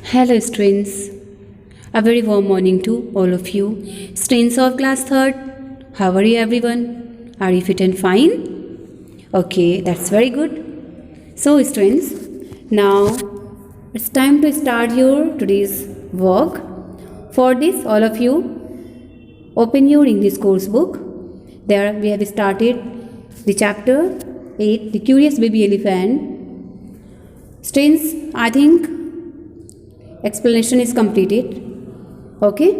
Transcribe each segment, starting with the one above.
Hello, students. A very warm morning to all of you. Students of class 3rd, how are you, everyone? Are you fit and fine? Okay, that's very good. So, students, now it's time to start your today's work. For this, all of you open your English course book. There we have started the chapter 8, The Curious Baby Elephant. Students, I think explanation is completed. Okay,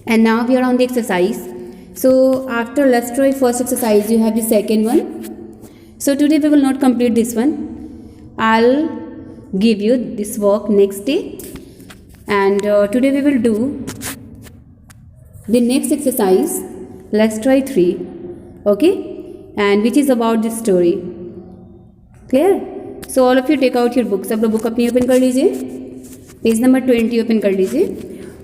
and now we are on the exercise. So after let's try first exercise, you have the second one. So today we will not complete this one. I'll give you this work next day, and today we will do the next exercise. Let's try 3. Okay, and which is about this story. Clear? So all of you take out your book. सब लोग book अपनी open कर लीजिए, page number 20 open कर लीजिए.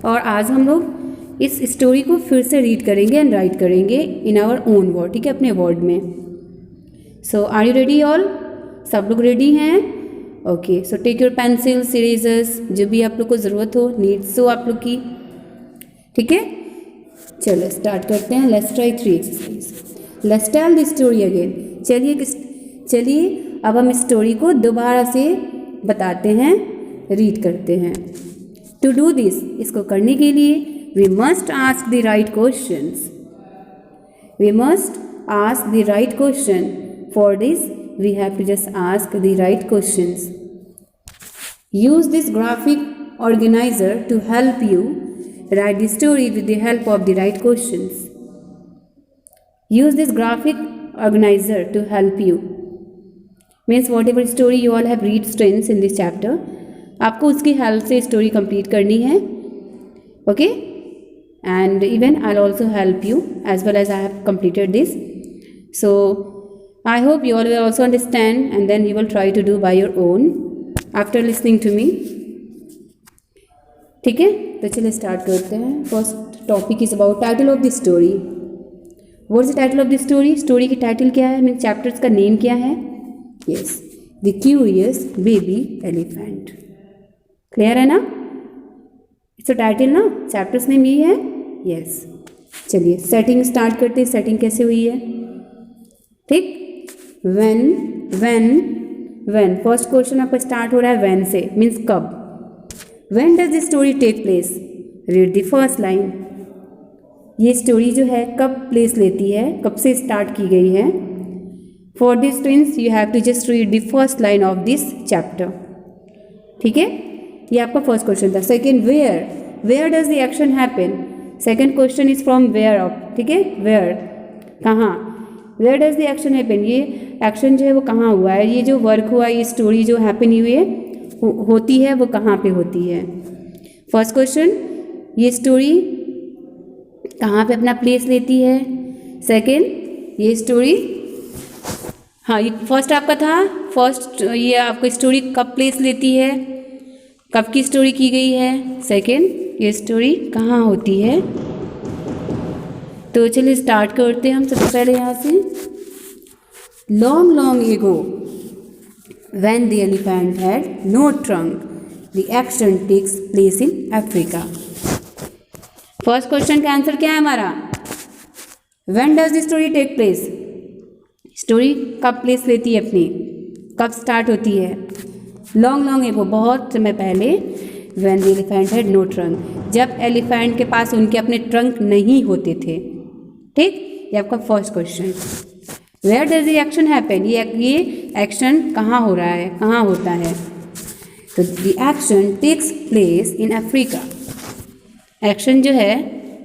और आज हम लोग इस स्टोरी को फिर से रीड करेंगे एंड राइट करेंगे इन आवर ओन वर्ड. ठीक है, अपने वर्ड में. So are you ready all? सब लोग रेडी हैं? Okay, so take your pencils, erasers, जो भी आप लोग को ज़रूरत हो, नीड्स हो आप लोग की. ठीक है, चलो स्टार्ट करते हैं. Let's try 3 exercise. Let's tell the story again. चलिए अब हम स्टोरी को दोबारा से बताते हैं, रीड करते हैं. टू डू दिस, इसको करने के लिए we must ask the right questions. We must ask the right question. For this we have to just ask the right questions. Use this graphic organiser to help you write the story with the help of the right questions. Use this graphic organizer to help you. Means whatever story you all have read students in this chapter, आपको उसकी help से story complete करनी है. Okay, and even I will also help you as well as I have completed this. So I hope you all will also understand and then you will try to do by your own after listening to me. ठीक है, तो चलिए start करते हैं. First topic is about title of the story. What is the title of the story? Story की title क्या है? Mean chapters का नेम क्या है? Yes, the curious baby elephant. Clear है ना? इसका टाइटल ना, चैप्टर्स नेम ये है. यस, चलिए सेटिंग स्टार्ट करते हैं. सेटिंग कैसे हुई है? ठीक, व्हेन फर्स्ट क्वेश्चन आपका स्टार्ट हो रहा है व्हेन से, मीन्स कब. When does the story take place? Read the first line. ये स्टोरी जो है कब प्लेस लेती है, कब से स्टार्ट की गई है. For this students you have to just read the first line of this chapter. ठीक है, ये आपका फर्स्ट क्वेश्चन था. Second, where does the action happen. Second question is from where of. ठीक है, वेयर, कहाँ. Where does the action happen, ये action जो है वो कहाँ हुआ है. ये जो वर्क हुआ, ये स्टोरी जो हैपन हुई है होती है, वो कहाँ पे होती है. फर्स्ट क्वेश्चन, ये स्टोरी कहाँ पे अपना प्लेस लेती है. सेकेंड, ये स्टोरी, हाँ ये फर्स्ट आपका था. फर्स्ट ये आपको स्टोरी कब प्लेस लेती है, कब की स्टोरी की गई है. सेकेंड, ये स्टोरी कहाँ होती है. तो चलिए स्टार्ट करते हैं हम सबसे पहले यहाँ से. Long long ago when the elephant had no trunk the action takes place in Africa. First question का आंसर क्या है हमारा? When does the story take place. Story कब प्लेस लेती है अपनी, कब स्टार्ट होती है. लॉन्ग एगो, बहुत समय पहले. When the elephant had no trunk, जब एलिफेंट के पास उनके अपने ट्रंक नहीं होते थे. ठीक, ये आपका first question. Where does the action happen, ये एक्शन कहाँ हो रहा है, कहाँ होता है. तो the action takes place in Africa. Action जो है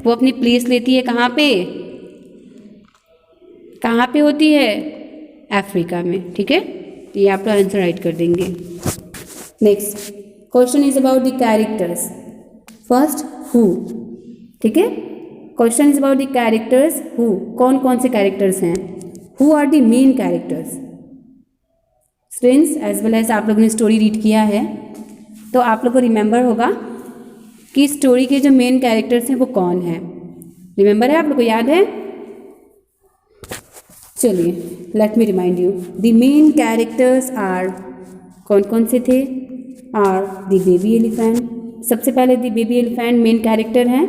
वो अपनी प्लेस लेती है कहाँ पे, कहाँ पे होती है, अफ्रीका में. ठीक है, ये आप लोग आंसर राइट कर देंगे. Next question is about the characters. First, who. ठीक है, question is about the characters. Who, कौन कौन से कैरेक्टर्स हैं. Who are the main characters. Students, as well as आप लोगों ने स्टोरी रीड किया है तो आप लोग को रिमेंबर होगा कि स्टोरी के जो मेन कैरेक्टर्स हैं वो कौन है. रिमेंबर है आप लोग को, याद है? चलिए let me remind you. The main characters are कौन कौन से थे? Are the baby elephant. सबसे पहले the baby elephant main character हैं,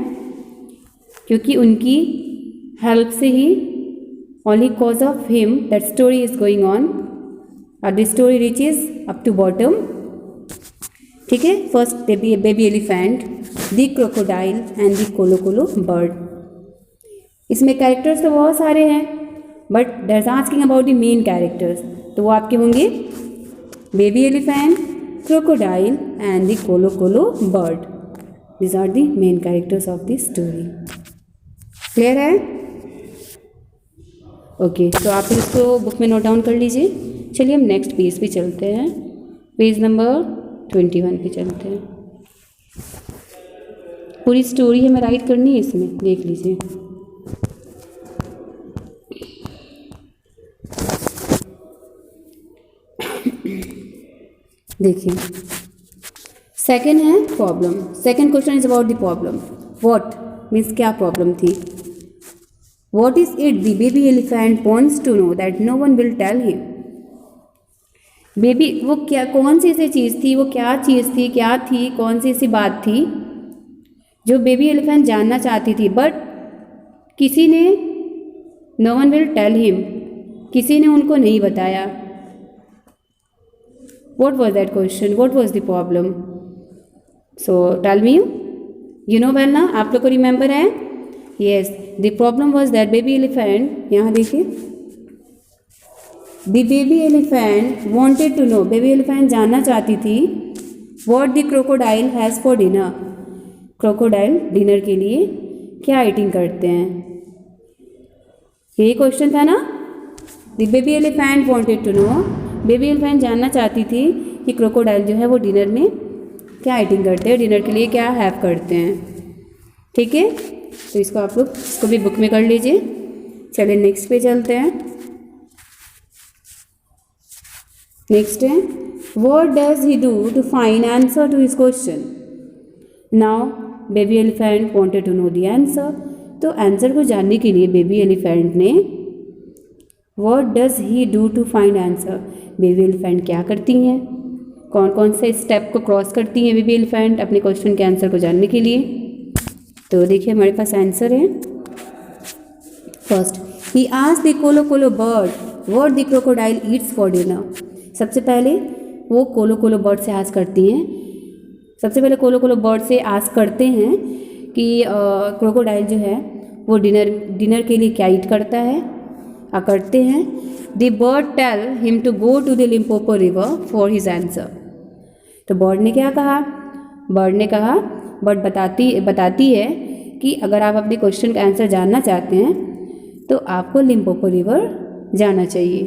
क्योंकि उनकी हेल्प से ही only cause of him that story is going on or the story reaches up to bottom। ठीक है, first baby elephant, the crocodile and the Kolokolo bird. इसमें characters तो बहुत सारे हैं, but that's asking about the main characters, तो वो आपके होंगे baby elephant, crocodile and the Kolokolo bird. This are the main characters of the story. Clear है? ओके, तो आप इसको बुक में नोट डाउन कर लीजिए। चलिए हम नेक्स्ट पेज पे चलते हैं, पेज नंबर 21 पे चलते हैं। पूरी स्टोरी हमें राइट करनी है, इसमें देख लीजिए। देखिए, सेकंड है problem. Second question is about the problem. What means क्या प्रॉब्लम थी? What is it the baby elephant wants to know that no one will tell him? Baby वो क्या, कौन सी ऐसी चीज़ थी, वो क्या चीज़ थी, क्या थी, कौन सी ऐसी बात थी जो बेबी एलिफेंट जानना चाहती थी, बट किसी ने, no one will tell him, किसी ने उनको नहीं बताया। What was that question? What was the problem? So tell me, you know well ना, आप लोग को रिमेंबर है? Yes, the problem was that baby elephant, यहाँ देखिए, the baby elephant wanted to know, baby elephant जानना चाहती थी what the crocodile has for dinner, crocodile dinner के लिए क्या ईटिंग करते हैं, यही क्वेश्चन था ना। the baby elephant wanted to know, baby elephant जानना चाहती थी कि क्रोकोडाइल जो है वो डिनर में क्या ईटिंग करते हैं, डिनर के लिए क्या हैव करते हैं। ठीक है, तो इसको आप लोग इसको भी बुक में कर लीजिए। चलिए नेक्स्ट पे चलते हैं। नेक्स्ट है, what does he do to find answer to his question. Now baby elephant wanted to know the answer, तो आंसर को जानने के लिए बेबी एलिफेंट ने what does he do to find answer, baby elephant क्या करती हैं, कौन कौन से स्टेप को क्रॉस करती हैं बेबी एलिफेंट अपने क्वेश्चन के आंसर को जानने के लिए। तो देखिए हमारे पास आंसर है। First, he asked the Kolokolo bird what the crocodile Yeats for dinner. सबसे पहले वो कोलो कोलो बर्ड से आस्क करती हैं, सबसे पहले कोलो कोलो बर्ड से आस्क करते हैं कि क्रोकोडाइल जो है वो डिनर के लिए क्या ईट करता है, करते हैं। The bird tell him to go to the Limpopo river for his answer. तो बर्ड ने क्या कहा? बर्ड ने कहा, बर्ड बताती है कि अगर आप अपने क्वेश्चन का आंसर जानना चाहते हैं तो आपको लिम्पोपो रिवर जाना चाहिए।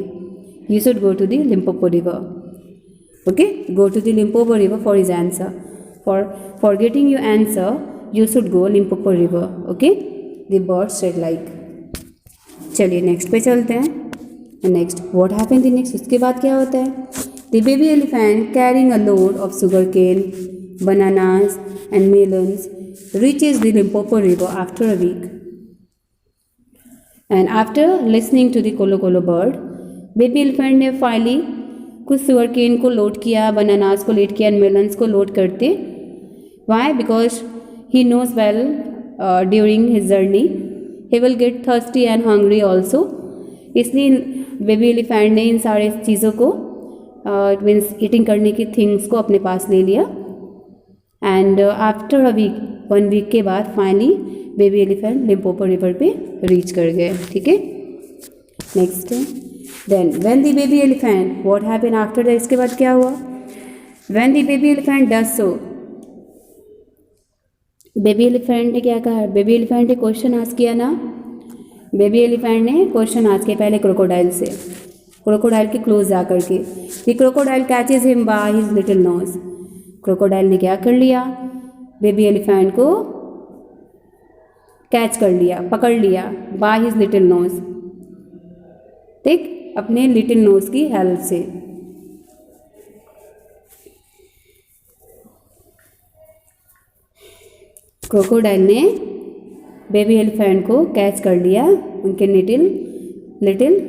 You should go to the Limpopo river. Okay, go to the Limpopo river for his answer. For getting your answer you should go Limpopo river. Okay, the bird said like. चलिए next पे चलते हैं। Next what happened the next, उसके बाद क्या होता है? The baby elephant carrying a load of sugar cane, bananas and melons reaches the Limpopo river after a week. And after listening to the Kolo Kolo bird, baby elephant ने finally कुछ sugar cane को load किया, bananas को load किया, melons को load करते। Why? Because he knows well during his journey he will get thirsty and hungry also। इसलिए baby elephant ने इन सारे चीज़ों को मीन्स ईटिंग करने की थिंग्स को अपने पास ले लिया। And after a week, 1 week के बाद finally baby elephant Limpopo river पे रीच कर गए। ठीक है, नेक्स्ट है then when the baby elephant, what happened after that, इसके बाद क्या हुआ? When the baby elephant does so, baby elephant ने क्या कहा? बेबी एलिफेंट ने क्वेश्चन आस्क किया ना, बेबी एलिफेंट ने क्वेश्चन आस्क किया पहले क्रोकोडाइल से, क्रोकोडाइल के क्लोज जा करके। The crocodile catches him by his little nose, crocodile ने क्या कर लिया? बेबी एलिफेंट को कैच कर लिया, पकड़ लिया, बाय हिज लिटिल नोज, ठीक, अपने लिटिल नोज की हेल्प से। क्रोकोडाइल ने बेबी एलिफेंट को कैच कर लिया उनके लिटिल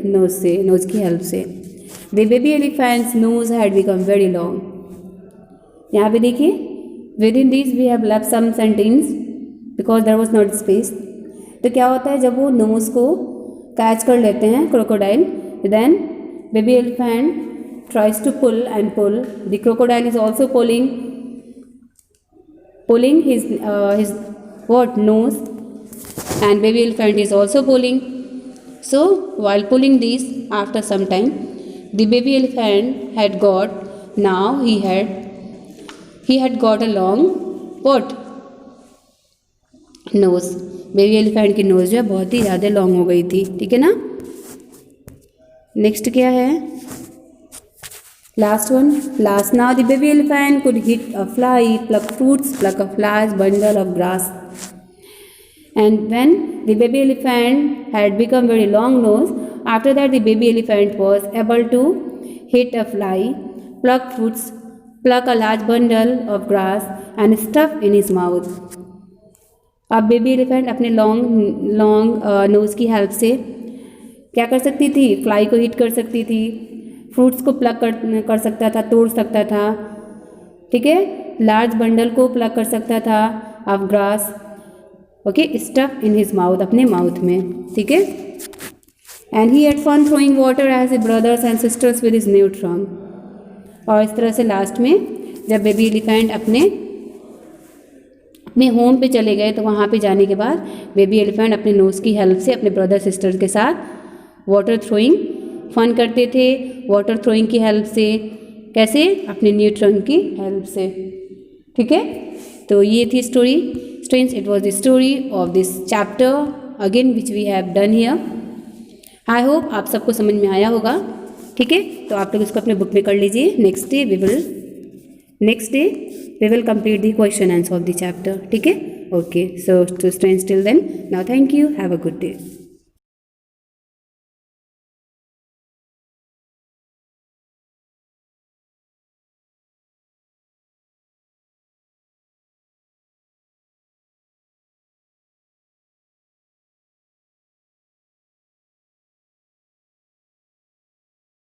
नोज से, नोज की हेल्प से। The baby elephant's nose had become very long. यहाँ पे देखिए within this we have left some sentence because there was not space. तो क्या होता है जब वो नोज को कैच कर लेते हैं crocodile, then baby elephant tries to pull and pull. The crocodile is also pulling his what nose, and baby elephant is also pulling. So while pulling this, after some time, the baby elephant had got a long what nose. Baby elephant की knows जो है बहुत ही ज़्यादा long हो गई थी, ठीक है ना। नेक्स्ट क्या है, last one. Last, now the baby elephant could hit a fly, pluck fruits, pluck a large bundle of grass. And when the baby elephant had become very long nose, after that the baby elephant was able to hit a fly, pluck fruits, pluck a large bundle of grass and stuff in his mouth. अब baby elephant अपने long nose की help से क्या कर सकती थी, fly को hit कर सकती थी, फ्रूट्स को प्लग कर सकता था, तोड़ सकता था, ठीक है, लार्ज बंडल को प्लग कर सकता था of grass, okay, stuff in his mouth, अपने माउथ में, ठीक है। And he had fun throwing water as a brothers and sisters with his new trunk. और इस तरह से लास्ट में जब बेबी एलिफेंट अपने होम पे चले गए तो वहाँ पे जाने के बाद बेबी एलिफेंट अपने नोज़ की हेल्प से अपने ब्रदर सिस्टर्स के साथ वाटर थ्रोइंग फन करते थे, वाटर थ्रोइंग की हेल्प से, कैसे, अपने न्यू ट्रंक की हेल्प से, ठीक है। तो ये थी story students, it was the story of this chapter again which we have done here. I hope आप सबको समझ में आया होगा, ठीक है। तो आप लोग इसको अपने बुक में कर लीजिए। Next day we will complete the question answer of the chapter, ठीक है। Okay, so students till then, now thank you, have a good day.